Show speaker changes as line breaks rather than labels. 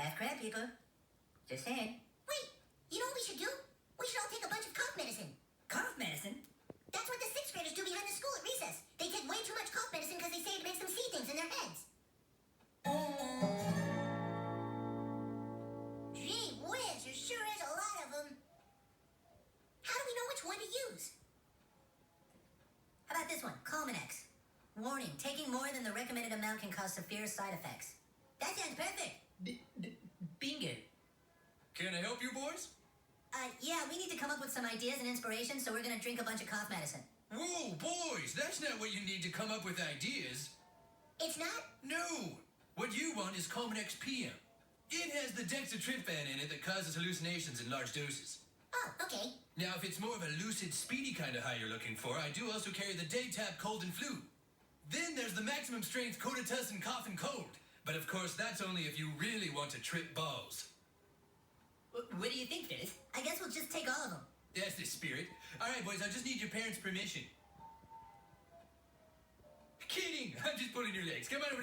half crab people. Just saying.
Wait, you know what we should do? We should all take a bunch of cough medicine.
Cough medicine?
That's what the 6th graders do behind the school at recess. They take way too much cough medicine because they say it makes them see things in their heads. Gee whiz, there sure is a lot of them. How do we know which one to use?
How about this one? Calmanex. Warning, taking more than the recommended amount can cause severe side effects.
That sounds perfect.
Bingo.
Can I help you, boys?
Yeah, we need to come up with some ideas and inspiration, so we're gonna drink a bunch of cough medicine.
Whoa, boys, that's not what you need to come up with ideas.
It's not?
No. What you want is Calmanex PM. It has the dextromethorphan in it that causes hallucinations in large doses.
Oh, okay.
Now, if it's more of a lucid, speedy kind of high you're looking for, I do also carry the Daytap Cold and Flu. Then there's the maximum strength Codatussin Cough and Cold. But of course, that's only if you really want to trip balls.
What do you think, Phyllis? I guess we'll just take all of them.
That's the spirit. All right, boys, I just need your parents' permission. Kidding! I'm just pulling your legs. Come on over to the